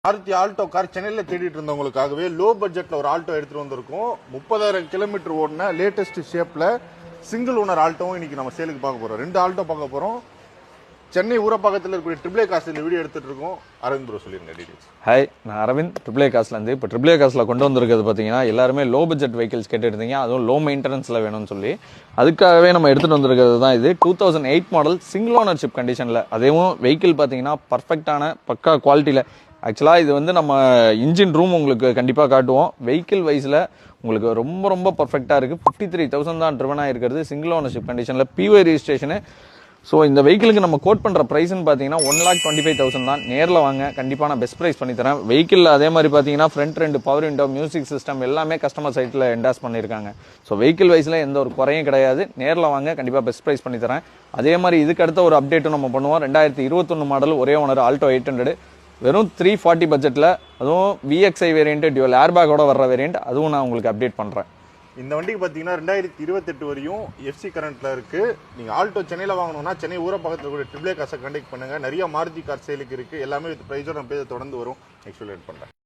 Maruti Alto car சென்னையில தேடிட்டு இருந்தவங்களுக்காகவே low பட்ஜெட்ல ஒரு ஆல்டோ எடுத்துட்டு வந்திருக்கோம். 30,000 கிலோமீட்டர் ஓடின லேட்டஸ்ட் ஷேப்ல சிங்கிள் ஓனர் ஆல்டோவும் இன்னைக்கு நம்ம சேலுக்கு பார்க்க போறோம். 2 ஆல்டோ பார்க்க போறோம். சென்னை ஊரப்பாக்கத்தில் இருக்கக்கூடிய ட்ரிபிள் ஏ காஸ்ட்ல வீடியோ எடுத்துட்டு இருக்கோம். அரவிந்த் ப்ரோ சொல்லிருங்க டீடைல்ஸ். ஹாய், நான் அரவிந்த் ட்ரிபிள் ஏ காஸ்ட்ல இருந்து. இப்போ ட்ரிபிள் ஏ காஸ்ட்ல கொண்டு வந்திருக்கிறது பார்த்தீங்கன்னா எல்லாருமே லோ பட்ஜெட் வெஹிக்கிள்ஸ் கேட்டு இருந்தீங்க, அதுவும் லோ மெயின்டெனன்ஸ்ல வேணும்னு சொல்லி. அதுக்காகவே நம்ம எடுத்துட்டு வந்திருக்கிறது தான் இது. 2008 மாடல் சிங்கிள் ஓனர்ஷிப் கண்டிஷன்ல, அதேவும் வெஹிக்கிள் பார்த்தீங்கன்னா பர்ஃபெக்டான பக்கா குவாலிட்டியில. ஆக்சுவலாக இது வந்து நம்ம இன்ஜின் ரூம் உங்களுக்கு கண்டிப்பாக காட்டுவோம். வெஹிக்கிள் வைஸில் உங்களுக்கு ரொம்ப ரொம்ப பர்ஃபெக்டாக இருக்குது. 53,000 தான் ட்ரிவனாக இருக்கிறது. சிங்கிள் ஓனர்ஷிப் கண்டிஷனில் பிஒய் ரெஜிஸ்ட்ரேஷனு. ஸோ இந்த வெஹிக்கிளுக்கு நம்ம கோட் பண்ணுற ப்ரைஸ்ன்னு பார்த்தீங்கன்னா 1,25,000 தான். நேரில் வாங்க, கண்டிப்பாக நான் பெஸ்ட் ப்ரைஸ் பண்ணித்தரேன். வெஹிக்கிள் அதே மாதிரி பார்த்தீங்கன்னா front 2 power window, music system எல்லாமே கஸ்டமர் சைட்டில் என்டாஸ் பண்ணியிருக்காங்க. ஸோ வெஹிக்கிள் வைஸில் எந்த ஒரு குறையும் கிடையாது. நேரில் வாங்க, கண்டிப்பாக பெஸ்ட் ப்ரைஸ் பண்ணித்தரேன். அதே மாதிரி இதுக்கு அடுத்த ஒரு அப்டேட்டும் நம்ம பண்ணுவோம். 2021 மாடல் ஒரே ஓனர் ஆல்டோ 800 வெறும் 340 பட்ஜெட்டில், அதுவும் விஎக்ஸ்ஐ வேரியன்ட் டியூவல் ஏர்பேக்கோட வர்ற வேரியன்ட், அதுவும் நான் உங்களுக்கு அப்டேட் பண்ணுறேன். இந்த வண்டிக்கு பார்த்தீங்கன்னா 2028 வரையும் எஃப்சி கரண்ட்ல இருக்கு. நீங்க ஆல்டோ சென்னையில் வாங்கணும்னா சென்னை ஊரப்பாக்கத்தில் கூட ட்ரிபிள் ஏ காசை கான்டாக்ட் பண்ணுங்க. நிறைய மாருதி கார் சேலுக்கு இருக்கு. எல்லாமே வித் ப்ரைஸோட நம்ம தொடர்ந்து வரும். நெக்ஸ்ட் பண்றேன்.